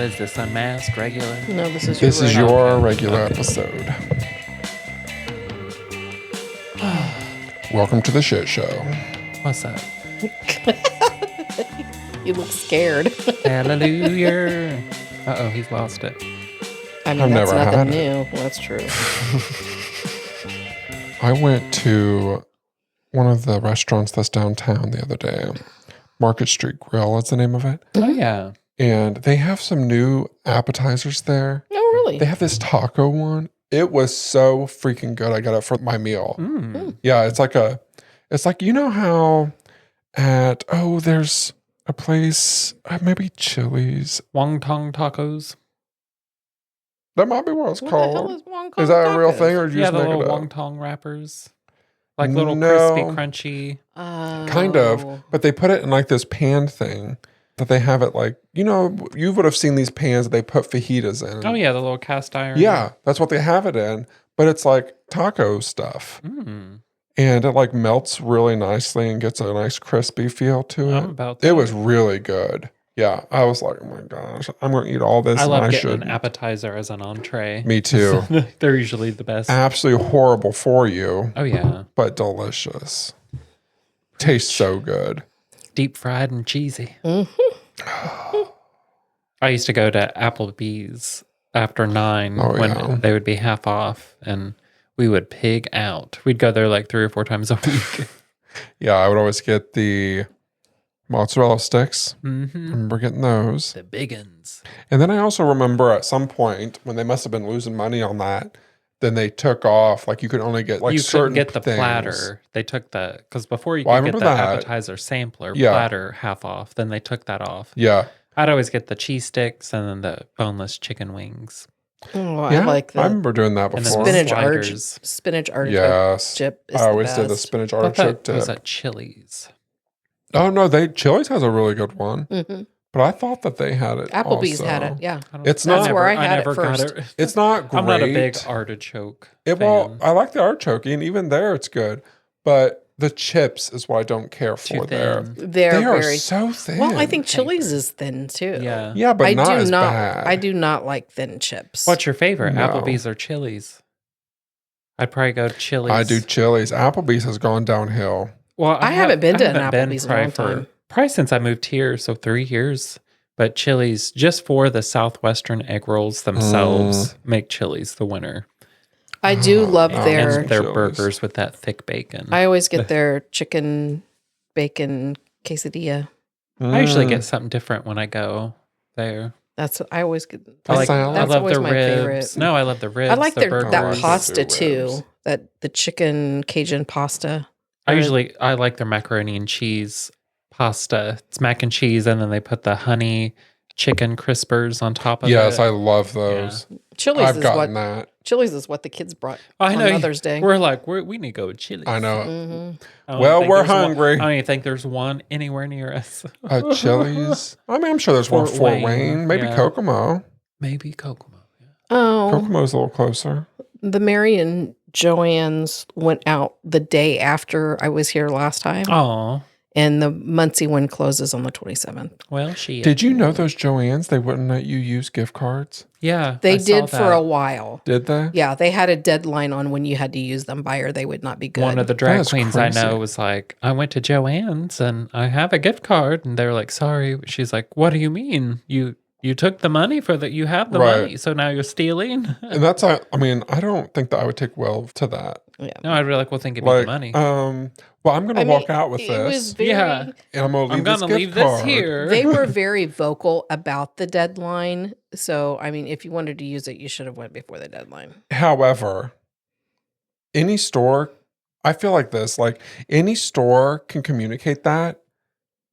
is this, unmasked, regular? No, this is your regular episode. Welcome to the shit show. What's up? You look scared. Hallelujah. Uh-oh, he's lost it. I mean, I've that's never nothing had it. new. Well, that's true. I went to one of the restaurants that's downtown the other day. Market Street Grill is the name of it. Oh, yeah. And they have some new appetizers there. Oh, really? They have this taco one. It was so freaking good. I got it for my meal. Yeah, it's like, you know how there's a place, maybe Chili's. Wonton tacos. That might be what it's What called. the hell is Wonton Is that a real tacos? thing, or did you Yeah, just the make little it up? wonton wrappers. Like little No. crispy, crunchy. Oh. Kind of, but they put it in like this pan thing that they have it like, you would have seen these pans that they put fajitas in. Oh, yeah, the little cast iron. Yeah, that's what they have it in, but it's like taco stuff. Mm. And it like melts really nicely and gets a nice crispy feel to it. I'm about It that. was really good. Yeah, I was like, oh my gosh, I'm going to eat all this. I love and getting should. an appetizer as an entree. Me too. They're usually the best. Absolutely horrible for you, Oh, yeah. but delicious. Tastes so good. Deep fried and cheesy. Mm-hmm. I used to go to Applebee's after 9 Oh, when yeah. they would be half off, and we would pig out. We'd go there like 3 or 4 times a week. Yeah, I would always get the mozzarella sticks. I Mm-hmm. remember getting those. The big uns. And then I also remember at some point when they must have been losing money on that, then they took off, like you could only get like You certain couldn't get the things. platter. They took because before you Well, I could get the remember that. appetizer sampler Yeah. platter half off, then they took that off. Yeah. I'd always get the cheese sticks and then the boneless chicken wings. Oh, Yeah, I like I the remember doing that And then before. sliders. spinach artichoke Yes. chip. Is I always the did the best. spinach I thought artichoke that was dip. at Chili's. Oh no, Chili's has a really good one, Mhm. but I thought that they had it. Applebee's also. had it. Yeah. I don't- It's I not- That's where I never- had it never got first. it. It's not great. I'm not a big artichoke Well, fan. I like the artichoke, and even there it's good. But the chips is what I don't care Too for there. thin. They're They are very so thin. well. I think Chili's is thin too. Yeah. Yeah, but I not do as not. bad. I do not like thin chips. What's your favorite? No. Applebee's or Chili's? I'd probably go Chili's. I do Chili's. Applebee's has gone downhill. Well, I haven't been to an haven't been Applebee's in a long time. Probably since I moved here, so 3 years. But Chili's, just for the Southwestern egg rolls themselves, make Chili's the winner. I do love no. their. And their Chili's. burgers with that thick bacon. I always get their chicken bacon quesadilla. I usually Mm. get something different when I go there. That's what I always get. I like. salad. I That's love always the my ribs. favorite. No, I love the ribs. I like the their burgers. that burgers. pasta Ribs. too. The chicken Cajun pasta. I like their macaroni and cheese pasta. It's mac and cheese, and then they put the honey chicken crispers on top of Yes, it. I love those. Chili's I've is gotten what that. Chili's is what the kids brought I on know. Mother's Day. We're like, we need to go to Chili's. I know. hmm I don't Well, think we're there's one- hungry. I don't even think there's one anywhere near us. Chili's. I mean, I'm sure there's one Fort Fort Wayne, Wayne. Maybe yeah. Kokomo. Maybe Kokomo. Yeah. Oh, Kokomo's a little closer. the Mary and Joanne's went out the day after I was here last time, Oh, and the Muncie one closes on the 27th. well, she Did you know those Joanne's, they wouldn't let you use gift cards? Yeah, They I saw did for that. a while. Did they? Yeah, they had a deadline on when you had to use them by, or they would not be good. One of the drag That is queens I know crazy. was like, I went to Joanne's and I have a gift card, and they're like, sorry. She's like, what do you mean? You took the money for that? You have the Right. money, so now you're stealing? And that's, I mean, I don't think that I would take well to that. Yeah. No, I'd be like, well, think about Like, the money. well, I'm going to I mean, walk out with it this. was very, Yeah. And I'm going to I'm leave this gonna gift leave card. this here. They were very vocal about the deadline. So, I mean, if you wanted to use it, you should have went before the deadline. However, any store, I feel like this, like any store can communicate that,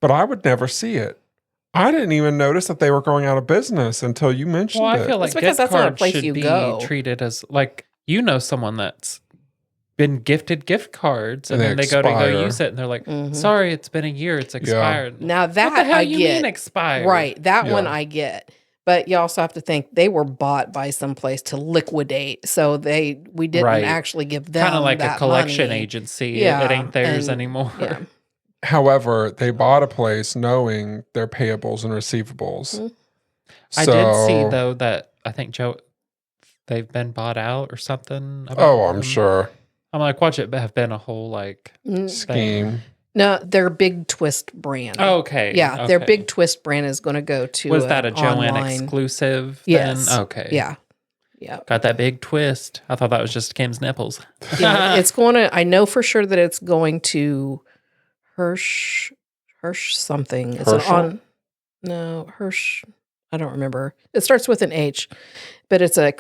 but I would never see it. I didn't even notice that they were going out of business until you mentioned Well, I it. feel like It's because gift that's not a cards place should you be go. treated as like someone that's been gifted gift cards, and And then they they go to go expire. use it, and they're like, Mhm. "Sorry, it's been a year. It's expired." Now What that the hell I you get. mean expired? Right. That one Yeah. I get. But you also have to think they were bought by some place to liquidate. So we didn't Right. actually give them Kind of like a that collection money. agency. Yeah, It ain't theirs and- anymore. Yeah. However, they bought a place knowing their payables and receivables. Mhm. I did see though that I think they've been bought out or something. Oh, I'm them. sure. I'm like, watch it have been a whole like thing. Scheme. No, their Big Twist brand. Oh, okay. Yeah, their Big Twist brand is going to go to Was that a Joanne online exclusive Yes. then? Okay. Yeah. Yeah. Got that big twist. I thought that was just Kim's nipples. Yeah, it's going to, I know for sure that it's going to Hirsch something. It's Herschel? Hirsch. I don't remember. It starts with an H, but it's a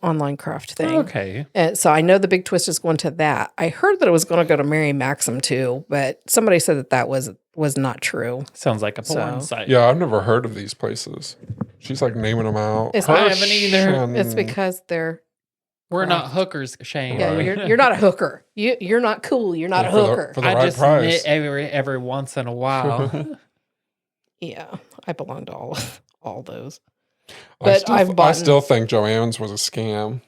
online craft thing. Okay. And so I know the Big Twist is going to that. I heard that it was going to go to Mary Maxim too, but somebody said that was not true. Sounds like a porn So- site. Yeah, I've never heard of these places. She's like naming them out. It's- I haven't either. and- It's because they're We're not hookers, Shane. yeah. Right. You're not a hooker. You're not cool. You're not a for the- hooker. for the I right just price. knit every once in a while. Yeah, I belong to all those. I But still, I've bought. I still think Joanne's was a scam.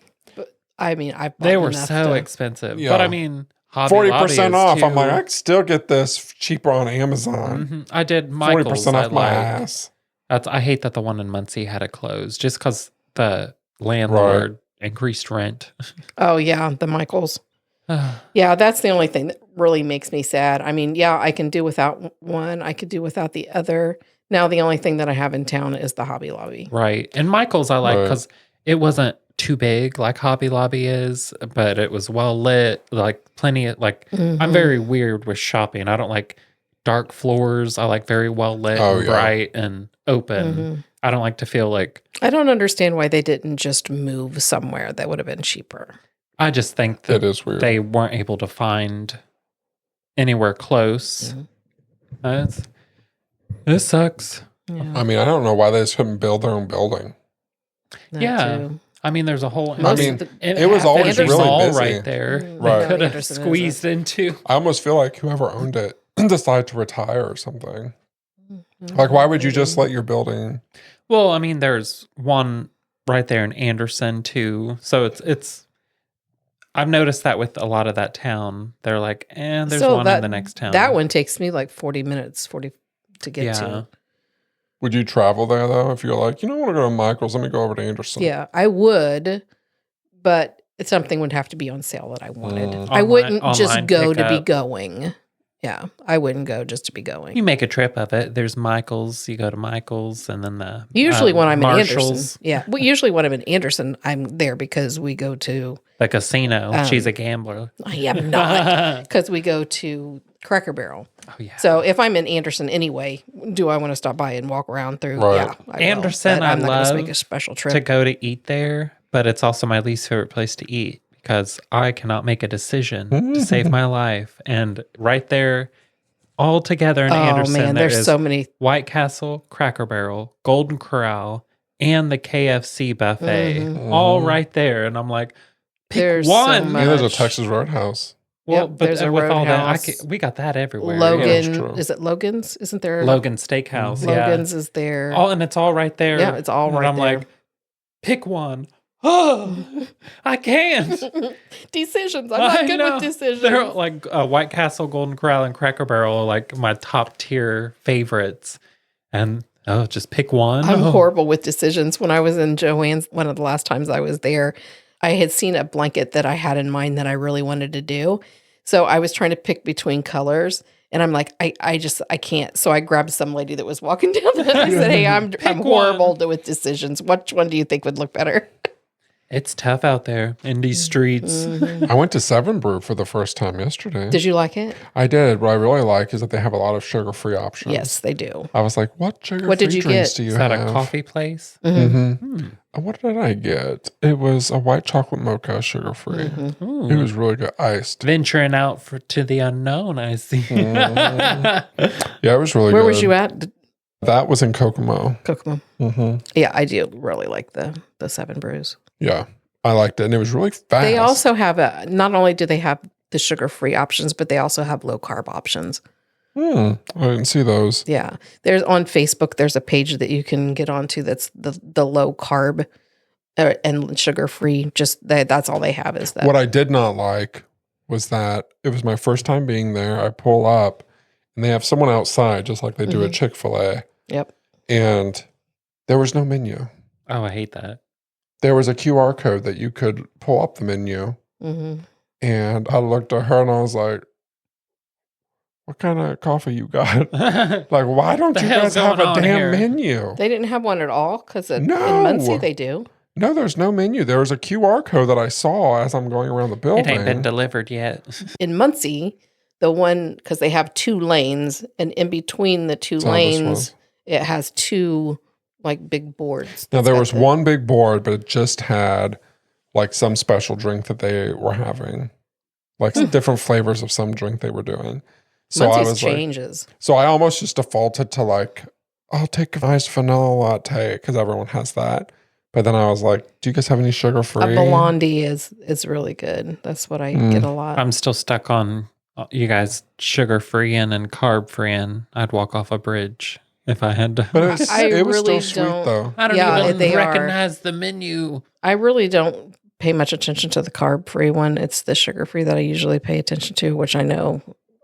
I mean, I've bought They were enough so to- expensive. Yeah. But I mean, Hobby 40% Lobby is off. I'm too. like, I could still get this cheaper on Amazon. Mhm. I did Michael's. 40% I off my like. ass. I hate that the one in Muncie had to close just because the landlord increased rent. Oh yeah, the Michaels. Yeah, that's the only thing that really makes me sad. I mean, yeah, I can do without one. I could do without the other. Now the only thing that I have in town is the Hobby Lobby. Right. And Michael's I like Right. because it wasn't too big like Hobby Lobby is, but it was well lit, like plenty of like I'm Mhm. very weird with shopping. I don't like dark floors. I like very well lit Oh, and yeah. bright and open. Mhm. I don't like to feel like I don't understand why they didn't just move somewhere that would have been cheaper. I just think that It is weird. they weren't able to find anywhere close. Mhm. This sucks. Yeah, I mean, I don't know why they just couldn't build their own building. that Yeah. too. I mean, there's a whole. Most mean, of the- it was half always Anderson- really mall busy. right there. Mm, Right. They could have Anderson is a- squeezed into. I almost feel like whoever owned it decided to retire or something. Mhm. Like, why would you just let your building? Well, I mean, there's one right there in Anderson too. So it's. I've noticed that with a lot of that town, they're like, and there's So one in the next town. That one takes me like 40 minutes to get Yeah. to. Would you travel there though? If you're like, I want to go to Michael's, let me go over to Anderson. Yeah, I would, but something would have to be on sale that I wanted. Mm. I wouldn't just Online go to be pickup. going. Yeah, I wouldn't go just to be going. You make a trip of it. There's Michael's. You go to Michael's, and then the Usually when I'm in Marshall's, Anderson. Yeah, well, usually when I'm in Anderson, I'm there because we go to. the casino. She's Um, a gambler. I am not because we go to Cracker Barrel. Oh yeah. So if I'm in Anderson anyway, do I want to stop by and walk around through? Right. Yeah, I will, Anderson, but I'm not I gonna make love a special to trip. go to eat there, but it's also my least favorite place to eat because I cannot make a decision to save my life. And right there, all together in Oh Anderson, man, there there's is so many. White Castle, Cracker Barrel, Golden Corral, and the KFC buffet, Mhm. all right there. And I'm like, pick There's so one. much. And there's a much. Texas Roadhouse. Well, Yep, but there's a with all that, Roadhouse. we got that everywhere. Logan, that's true. is it Logan's? Isn't there Logan Steakhouse, yeah. Logan's is there? All, and it's all right there. Yeah, it's all and right I'm there. like, pick one. Oh, I can't. Decisions. I'm not I good know. with decisions. They're like White Castle, Golden Corral, and Cracker Barrel are like my top tier favorites. And just pick one. I'm Oh. horrible with decisions. When I was in Joanne's, one of the last times I was there, I had seen a blanket that I had in mind that I really wanted to do. So I was trying to pick between colors. And I'm like, I can't. So I grabbed some lady that was walking down and I said, hey, I'm horrible with decisions. Which one do you think would look better? It's tough out there in these streets. Mhm. I went to Seven Brew for the first time yesterday. Did you like it? I did. What I really like is that they have a lot of sugar-free options. Yes, they do. I was like, what sugar-free What did you drinks get? do you Is that have? a coffee place? Mhm. Mm-hmm. What did I get? It was a white chocolate mocha, sugar-free. Mhm. Ooh. It was really good. Iced. Venturing out to the unknown, I see. Yeah, it was really good. Where was you at? That was in Kokomo. Kokomo. Mm-hmm. Yeah, I do really like the Seven Brews. Yeah, I liked it. And it was really fast. They also have not only do they have the sugar-free options, but they also have low-carb options. I didn't see those. Yeah. There's on Facebook, there's a page that you can get onto that's the low carb and sugar-free. Just that's all they have is that. What I did not like was that it was my first time being there. I pull up and they have someone outside, just like they do at Chick-fil-A. Yep. And There was no menu. Oh, I hate that. There was a QR code that you could pull up the menu. Mm-hmm. And I looked at her and I was like, what kind of coffee you got? Like, why don't The you hell's guys have going a on damn here? menu? They didn't have one at all because in No. Muncie they do. No, there's no menu. There was a QR code that I saw as I'm going around the building. It ain't been delivered yet. In Muncie, the one, because they have 2 lanes, and in between the 2 That's how this lanes, was. it has 2 like big boards. Now, that's there got was the- one big board, but it just had like some special drink that they were having, like some different flavors of some drink they were doing. So I Muncie's was like, changes. so I almost just defaulted to like, I'll take a nice vanilla latte because everyone has that. But then I was like, do you guys have any sugar A free? blondie is really good. That's what I get a lot. I'm still stuck on you guys sugar free and carb free, and I'd walk off a bridge if I had to. But it was, I it was really still sweet don't- though. I don't Yeah, even they are. recognize the menu. I really don't pay much attention to the carb-free one. It's the sugar-free that I usually pay attention to, which I know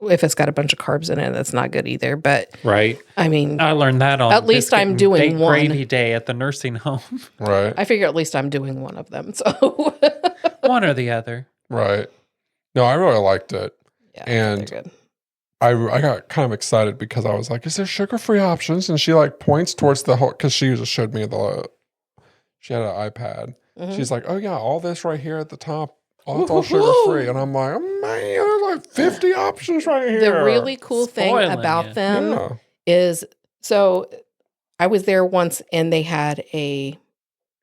if it's got a bunch of carbs in it, that's not good either. But Right. I mean, I learned that on At least biscuit I'm and doing baked one. gravy day at the nursing home. Right. I figure at least I'm doing one of them. So One or the other. Right. No, I really liked it. yeah, And- they're good. I got kind of excited because I was like, is there sugar-free options? And she like points towards the whole, because she just showed me she had an iPad. Mhm. She's like, oh yeah, all this right here at the top, that's all sugar-free. And I'm like, oh, man, there's like 50 options right here. The really cool thing Spoiling about you. them Yeah. is, so I was there once and they had a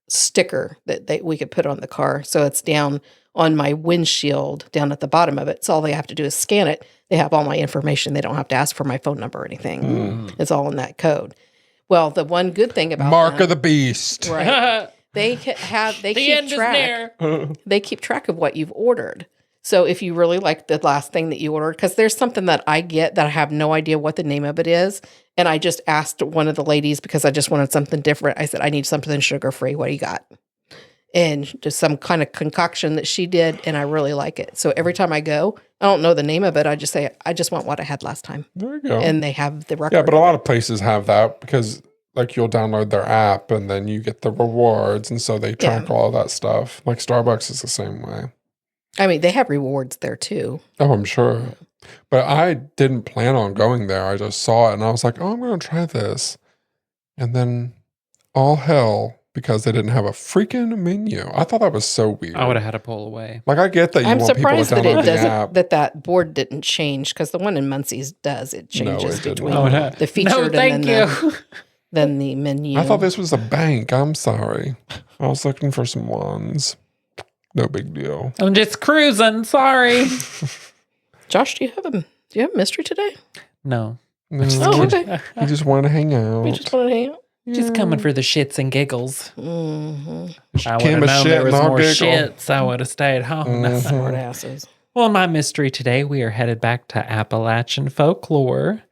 sticker that we could put on the car. So it's down on my windshield down at the bottom of it. So all they have to do is scan it. They have all my information. They don't have to ask for my phone number or anything. Mm. It's all in that code. Well, the one good thing about Mark them, of the beast. right? They keep track. They keep track of what you've ordered. So if you really like the last thing that you ordered, because there's something that I get that I have no idea what the name of it is. And I just asked one of the ladies because I just wanted something different. I said, I need something sugar-free. What do you got? And just some kind of concoction that she did. And I really like it. So every time I go, I don't know the name of it. I just say, I just want what I had last time. There you go. And they have the record. Yeah, but a lot of places have that because like you'll download their app and then you get the rewards. And so they track all of that stuff. Like Starbucks is the same way. I mean, they have rewards there too. Oh, I'm sure. But I didn't plan on going there. I just saw it and I was like, oh, I'm going to try this. And then all hell because they didn't have a freaking menu. I thought that was so weird. I would have had to pull away. Like, I get that you I'm want people to surprised that download it the doesn't, app. that board didn't change because the one in Muncie's does. It changes it didn't. between Oh, the featured no, thank and you. then the menu. I thought this was a bank. I'm sorry. I was looking for some ones. No big deal. I'm just cruising. Sorry. Josh, do you have a mystery today? No. No, Oh, okay. you just want to hang out. We just wanted to hang out. Just coming for the shits and giggles. Mm-hmm. I would Kim have is known shit there was and I'll more giggle. shits. I would have stayed home. Mhm. Smart asses. Well, in my mystery today, we are headed back to Appalachian folklore.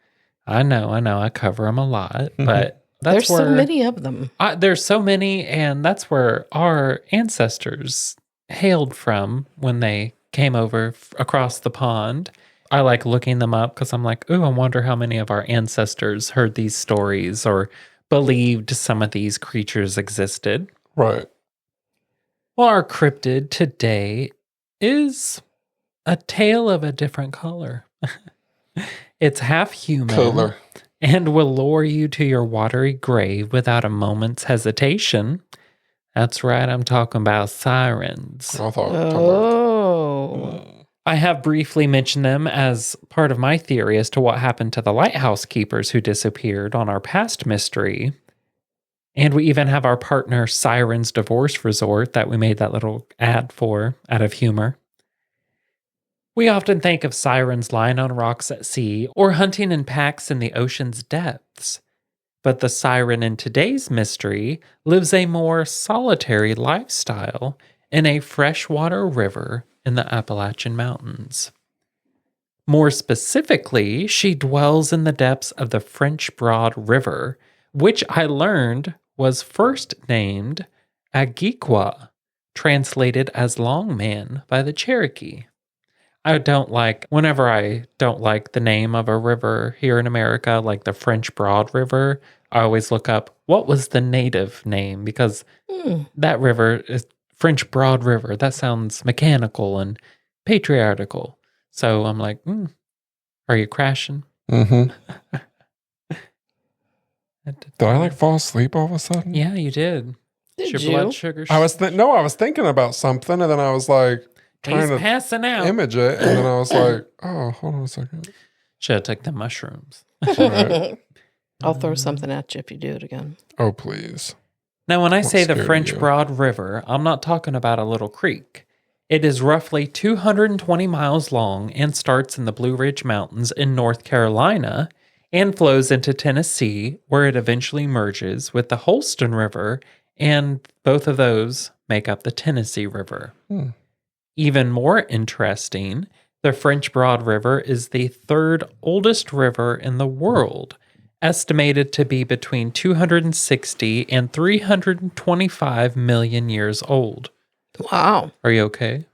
I know. I cover them a lot, but that's There's where so many of them. there's so many, and that's where our ancestors hailed from when they came over across the pond. I like looking them up because I'm like, ooh, I wonder how many of our ancestors heard these stories or believed some of these creatures existed. Right. Well, our cryptid today is a tale of a different color. It's half human Color. and will lure you to your watery grave without a moment's hesitation. That's right, I'm talking about sirens. I thought. Oh. I have briefly mentioned them as part of my theory as to what happened to the lighthouse keepers who disappeared on our past mystery. And we even have our partner Siren's Divorce Resort that we made that little ad for out of humor. We often think of sirens lying on rocks at sea or hunting in packs in the ocean's depths. But the siren in today's mystery lives a more solitary lifestyle in a freshwater river in the Appalachian Mountains. More specifically, she dwells in the depths of the French Broad River, which I learned was first named Agiqua, translated as Long Man by the Cherokee. Whenever I don't like the name of a river here in America, like the French Broad River, I always look up what was the native name because that river is French Broad River. That sounds mechanical and patriarchal. So I'm like, are you crashing? Mm-hmm. Did I fall asleep all of a sudden? Yeah, you did. Did Your you? blood sugar. I was thinking about something, and then I was like trying He's to passing out. image it, and then I was like, oh, hold on a second. Should have took the mushrooms. Right. I'll throw something at you if you do it again. Oh, please. Now, when I Won't say the scare French you. Broad River, I'm not talking about a little creek. It is roughly 220 miles long and starts in the Blue Ridge Mountains in North Carolina and flows into Tennessee, where it eventually merges with the Holston River, and both of those make up the Tennessee River. Even more interesting, the French Broad River is the third oldest river in the world, estimated to be between 260 and 325 million years old. Wow. Are you okay?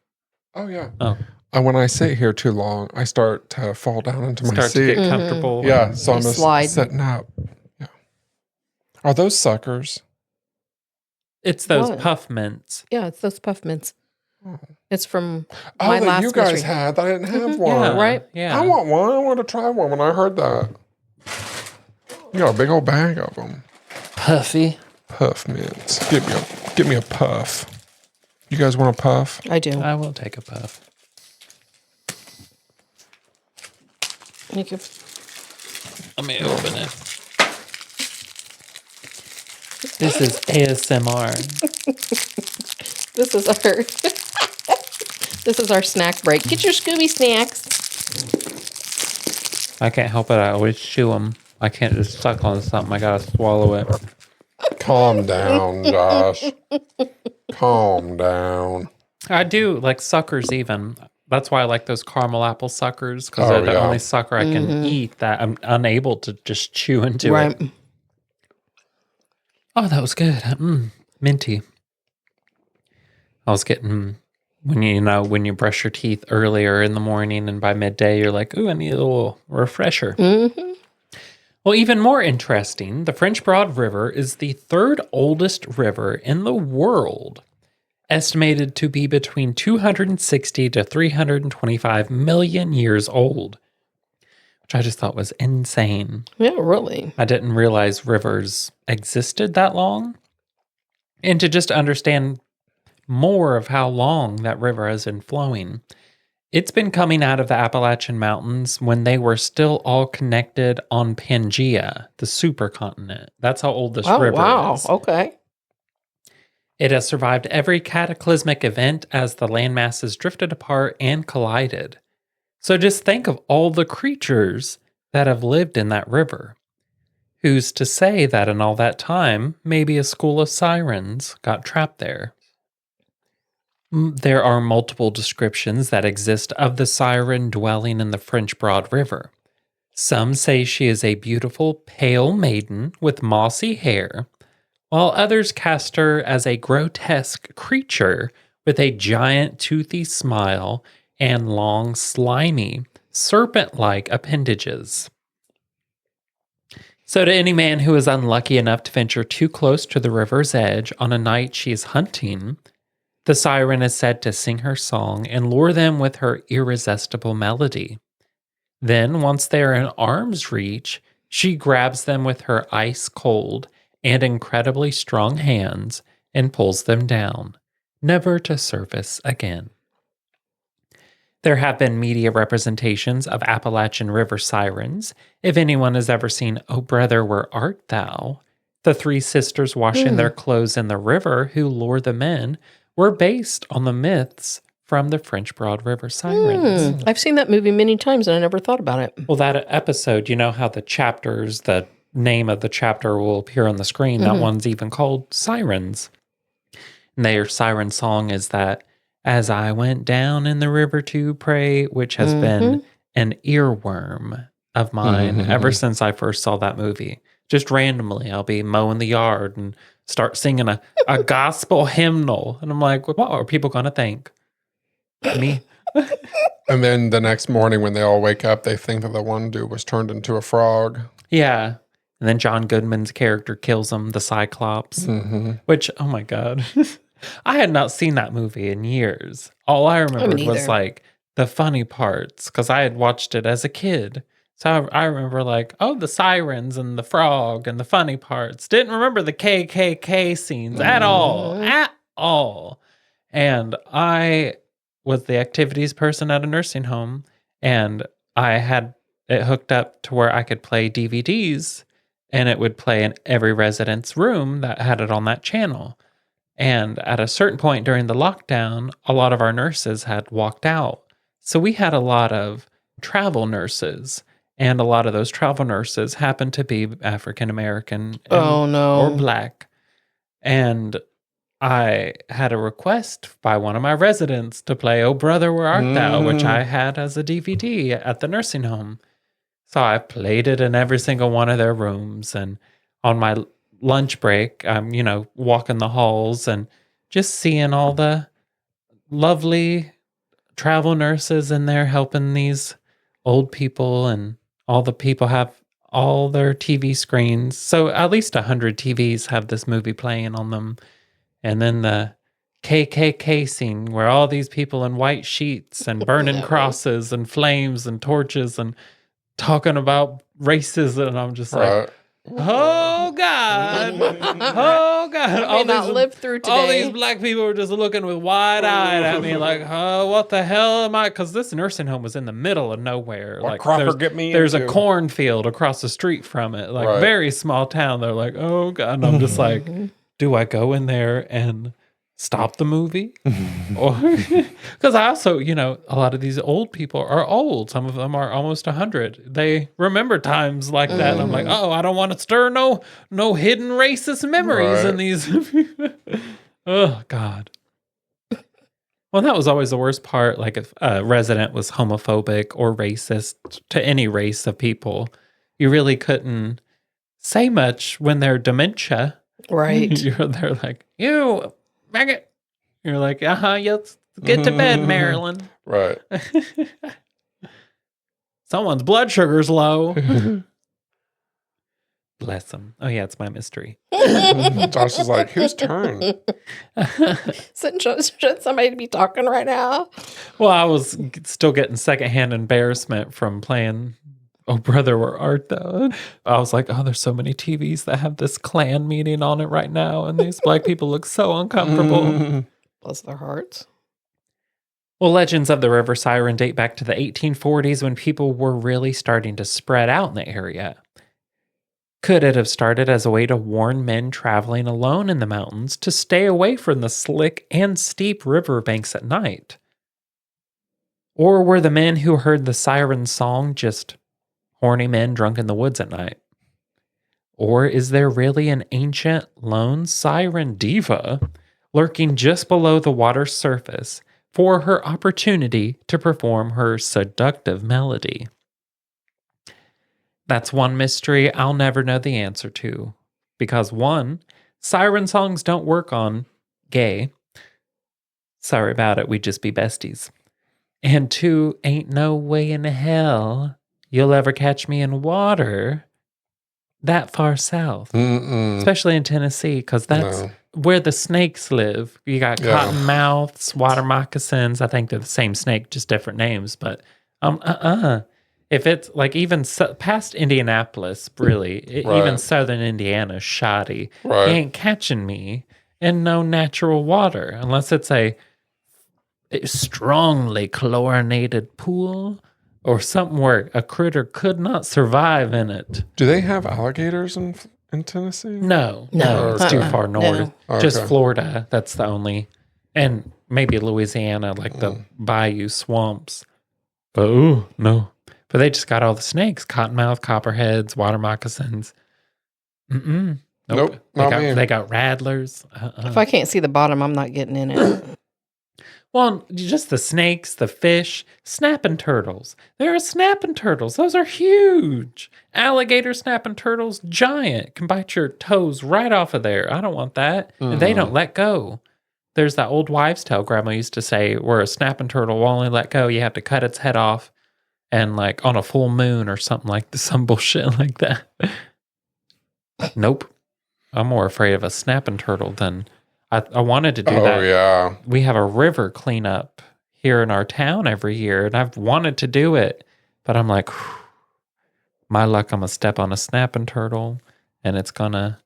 Oh, yeah. Oh, When I sit here too long, I start to fall down into my start to seat. get comfortable. Yeah, so You I'm just slide. sitting up. Yeah. Are those suckers? It's those What? puff mints. Yeah, it's those puff mints. It's from Oh, my that last you guys mystery. had. I didn't have one. Yeah, right? Yeah. I want one. I want to try one when I heard that. You got a big old bag of them. Puffy. Puff mints. Give me a puff. You guys want a puff? I do. I will take a puff. You can, Let me open it. This is ASMR. this is our this is our snack break. Get your Scooby snacks. I can't help it. I always chew them. I can't just suck on something. I gotta swallow it. Calm down, Josh. Calm down. I do like suckers even. That's why I like those caramel apple suckers because Oh, they're the yeah. only sucker I can eat that I'm unable to just chew into Right. it. Oh, that was good. Minty. I was getting when you brush your teeth earlier in the morning and by midday you're like, ooh, I need a little refresher. Mm-hmm. Well, even more interesting, the French Broad River is the third oldest river in the world, estimated to be between 260 to 325 million years old, which I just thought was insane. Yeah, really. I didn't realize rivers existed that long. And to just understand more of how long that river has been flowing, it's been coming out of the Appalachian Mountains when they were still all connected on Pangaea, the supercontinent. That's how old this Oh, river wow. is. Okay. It has survived every cataclysmic event as the landmasses drifted apart and collided. So just think of all the creatures that have lived in that river. Who's to say that in all that time, maybe a school of sirens got trapped there? There are multiple descriptions that exist of the siren dwelling in the French Broad River. Some say she is a beautiful, pale maiden with mossy hair, while others cast her as a grotesque creature with a giant toothy smile and long, slimy, serpent-like appendages. So to any man who is unlucky enough to venture too close to the river's edge on a night she is hunting, the siren is said to sing her song and lure them with her irresistible melody. Then, once they are in arm's reach, she grabs them with her ice-cold and incredibly strong hands and pulls them down, never to surface again. There have been media representations of Appalachian River sirens. If anyone has ever seen "O Brother, Where Art Thou?", the three sisters washing their clothes in the river who lure them in were based on the myths from the French Broad River sirens. I've seen that movie many times and I never thought about it. Well, that episode, you know how the chapters, the name of the chapter will appear on the screen. That one's even called Sirens. And their siren song is that, "As I went down in the river to pray," which has been an earworm of mine ever since I first saw that movie. Just randomly, I'll be mowing the yard and start singing a gospel hymnal. And I'm like, what are people going to think? Me? And then the next morning when they all wake up, they think that the one dude was turned into a frog. Yeah. And then John Goodman's character kills him, the Cyclops, which, oh my God. I had not seen that movie in years. All I remembered was neither. like the funny parts because I had watched it as a kid. So I remember like, oh, the sirens and the frog and the funny parts. Didn't remember the KKK scenes at all. At all. And I was the activities person at a nursing home, and I had it hooked up to where I could play DVDs, and it would play in every resident's room that had it on that channel. And at a certain point during the lockdown, a lot of our nurses had walked out. So we had a lot of travel nurses, and a lot of those travel nurses happened to be African American Oh, no. or Black. And I had a request by one of my residents to play Oh Brother, Where Art Thou, which I had as a DVD at the nursing home. So I played it in every single one of their rooms. And on my lunch break, I'm, walking the halls and just seeing all the lovely travel nurses in there helping these old people, and all the people have all their TV screens. So at least 100 TVs have this movie playing on them. And then the KKK scene where all these people in white sheets and burning crosses and flames and torches and talking about racism. And I'm just like, oh God. Oh God. I may not live through today. All these black people were just looking with wide eyed at me like, oh, what the hell am I? Because this nursing home was in the middle of nowhere. What Like Cropper get me there's a into? cornfield across the street from it. Like very small town. They're like, oh God. And I'm just like, do I go in there and stop the movie? Because I also, a lot of these old people are old. Some of them are almost 100. They remember times like that. And I'm like, oh, I don't want to stir no hidden racist memories in these. Oh, God. Well, that was always the worst part. Like if a resident was homophobic or racist to any race of people, you really couldn't say much when they're dementia. Right. They're like, you maggot. You're like, let's get to bed, Marilyn. Right. Someone's blood sugar's low. Bless them. Oh, yeah, it's my mystery. Josh is like, whose turn? Should somebody be talking right now? Well, I was still getting secondhand embarrassment from playing Oh Brother, Where Art Thou? I was like, oh, there's so many TVs that have this Klan meeting on it right now, and these black people look so uncomfortable. Bless their hearts. Well, legends of the River Siren date back to the 1840s when people were really starting to spread out in the area. Could it have started as a way to warn men traveling alone in the mountains to stay away from the slick and steep riverbanks at night? Or were the men who heard the siren song just horny men drunk in the woods at night? Or is there really an ancient lone siren diva lurking just below the water's surface for her opportunity to perform her seductive melody? That's one mystery I'll never know the answer to. Because one, siren songs don't work on gay. Sorry about it, we'd just be besties. And two, ain't no way in hell you'll ever catch me in water that far south. Especially in Tennessee, because that's where the snakes live. You got cottonmouths, water moccasins. I think they're the same snake, just different names. But if it's like even past Indianapolis, really, even southern Indiana, shoddy, you ain't catching me in no natural water unless it's a strongly chlorinated pool or something where a critter could not survive in it. Do they have alligators in Tennessee? No, it's too far north. No. Just Okay. Florida. That's the only, and maybe Louisiana, like the bayou swamps. But no. But they just got all the snakes: cottonmouth, copperheads, water moccasins. Nope, not me. They got rattlers. If I can't see the bottom, I'm not getting in it. Well, just the snakes, the fish, snapping turtles. There are snapping turtles. Those are huge. Alligator snapping turtles, giant. Can bite your toes right off of there. I don't want that. And they don't let go. There's that old wives' tale grandma used to say where a snapping turtle will only let go. You have to cut its head off and like on a full moon or something like some bullshit like that. Nope. I'm more afraid of a snapping turtle than I wanted to do Oh, that. yeah. We have a river cleanup here in our town every year, and I've wanted to do it, but I'm like, my luck, I'm going to step on a snapping turtle, and it's going to,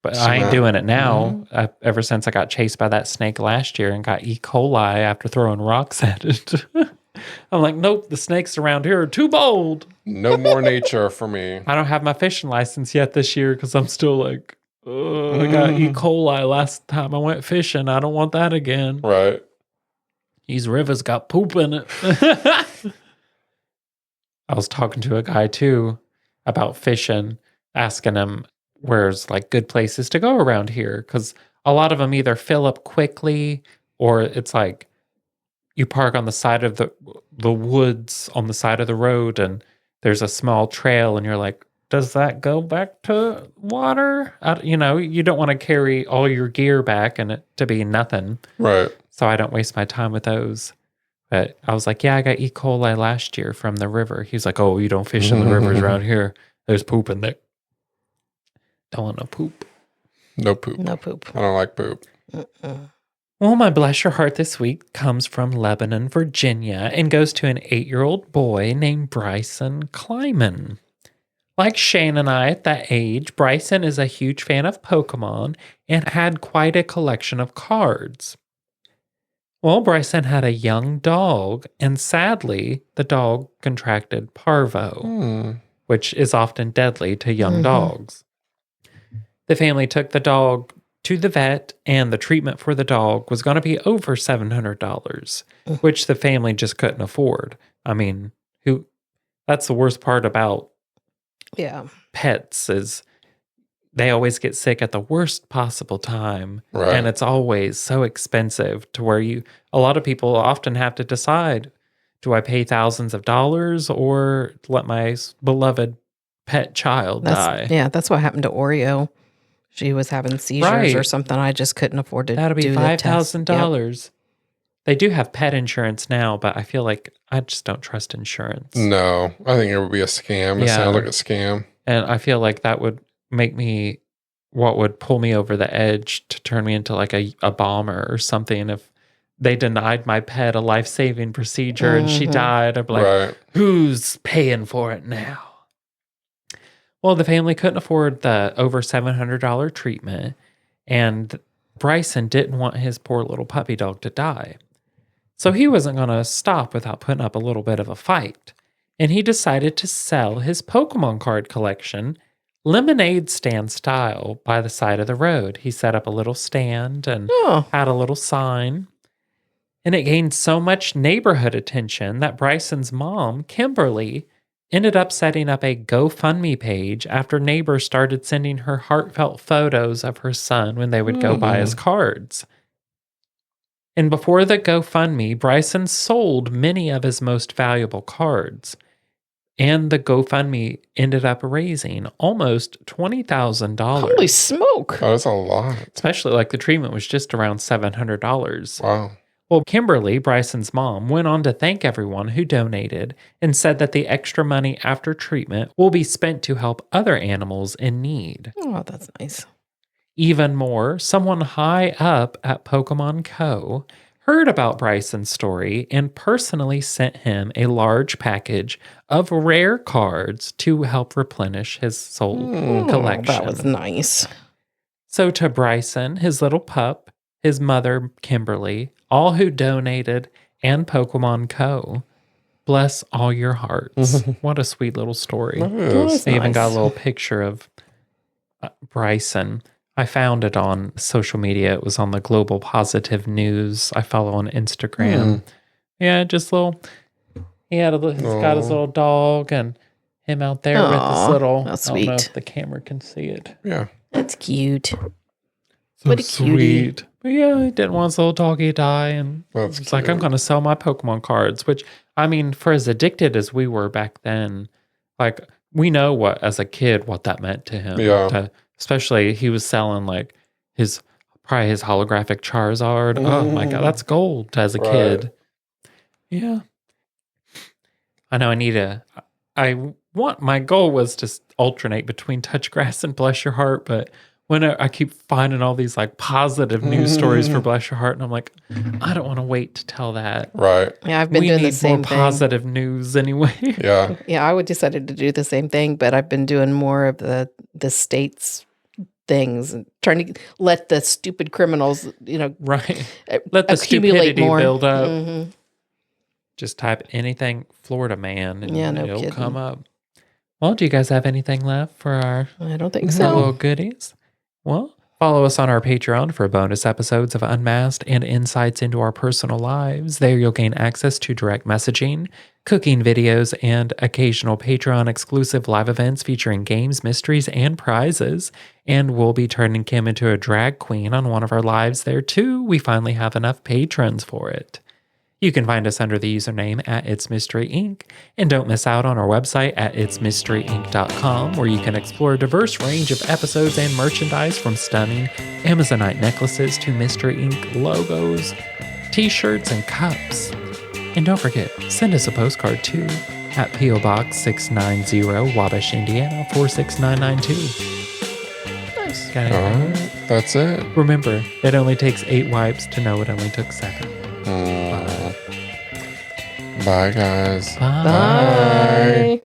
but I ain't doing it now. Ever since I got chased by that snake last year and got E. coli after throwing rocks at it. I'm like, nope, the snakes around here are too bold. No more nature for me. I don't have my fishing license yet this year because I'm still like, I got E. coli last time I went fishing. I don't want that again. Right. These rivers got poop in it. I was talking to a guy too about fishing, asking him where's like good places to go around here. Because a lot of them either fill up quickly or it's like you park on the side of the woods on the side of the road and there's a small trail and you're like, does that go back to water? You don't want to carry all your gear back and it to be nothing. Right. So I don't waste my time with those. But I was like, yeah, I got E. coli last year from the river. He was like, oh, you don't fish in the rivers around here. There's poop in there. Don't want no poop. No poop. No poop. I don't like poop. Well, my bless your heart this week comes from Lebanon, Virginia, and goes to an 8-year-old boy named Bryson Kleiman. Like Shane and I at that age, Bryson is a huge fan of Pokemon and had quite a collection of cards. Well, Bryson had a young dog, and sadly, the dog contracted parvo, which is often deadly to young dogs. The family took the dog to the vet, and the treatment for the dog was going to be over $700, which the family just couldn't afford. I mean, that's the worst part about pets is they always get sick at the worst possible time. Right. And it's always so expensive to where a lot of people often have to decide, do I pay thousands of dollars or let my beloved pet child die? Yeah, that's what happened to Oreo. She was having seizures or something. I just couldn't afford to That'll be do $5,000. Yep. They do have pet insurance now, but I feel like I just don't trust insurance. No, I think it would be a scam. It sounds like a scam. And I feel like that would make me, what would pull me over the edge to turn me into like a bomber or something. If they denied my pet a life-saving procedure and she died, I'd be like, who's paying for it now? Well, the family couldn't afford the over $700 treatment, and Bryson didn't want his poor little puppy dog to die. So he wasn't going to stop without putting up a little bit of a fight. And he decided to sell his Pokemon card collection lemonade stand style by the side of the road. He set up a little stand and had a little sign. And it gained so much neighborhood attention that Bryson's mom, Kimberly, ended up setting up a GoFundMe page after neighbors started sending her heartfelt photos of her son when they would go buy his cards. And before the GoFundMe, Bryson sold many of his most valuable cards. And the GoFundMe ended up raising almost $20,000. Holy smoke. Oh, that's a lot. Especially like the treatment was just around $700. Wow. Well, Kimberly, Bryson's mom, went on to thank everyone who donated and said that the extra money after treatment will be spent to help other animals in need. Oh, that's nice. Even more, someone high up at Pokemon Co. heard about Bryson's story and personally sent him a large package of rare cards to help replenish his soul collection. That was nice. So to Bryson, his little pup, his mother, Kimberly, all who donated, and Pokemon Co., bless all your hearts. What a sweet little story. Yes. I even got a little picture of Bryson. I found it on social media. It was on the Global Positive News. I follow on Instagram. Yeah, just little. He's got his little dog and him out there with this little. That's I don't know sweet. if the camera can see it. Yeah. That's cute. So What a cutie. sweet. But yeah, he didn't want his little doggy to die, and That's it's like, I'm going to sell my Pokemon cards. Which, I mean, for as addicted as we were back then, like we know what as a kid what that meant to him. Yeah. Especially he was selling like probably his holographic Charizard. Oh my God, that's gold as a kid. Yeah. I know I my goal was to alternate between Touch Grass and Bless Your Heart, but when I keep finding all these like positive news stories for Bless Your Heart, and I'm like, I don't want to wait to tell that. Right. Yeah, I've been doing the same more thing. positive news anyway. Yeah. Yeah, I would decided to do the same thing, but I've been doing more of the states things and trying to let the stupid criminals, Right. Let the accumulate stupidity more. build up. Mhm. Just type anything Florida man and Yeah, no it'll kidding. come up. Well, do you guys have anything left for our I don't think our so. little goodies? Well, follow us on our Patreon for bonus episodes of Unmasked and insights into our personal lives. There you'll gain access to direct messaging, cooking videos, and occasional Patreon exclusive live events featuring games, mysteries, and prizes. And we'll be turning Kim into a drag queen on one of our lives there too. We finally have enough patrons for it. You can find us under the username at It's Mystery Inc. And don't miss out on our website at itsmysteryinc.com, where you can explore a diverse range of episodes and merchandise from stunning Amazonite necklaces to Mystery Inc. logos, t-shirts, and cups. And don't forget, send us a postcard too at P.O. Box 690, Wabash, Indiana 46992. Nice. Got All anything? right. That's it. Remember, it only takes 8 wipes to know it only took 7. Bye, guys. Bye. Bye.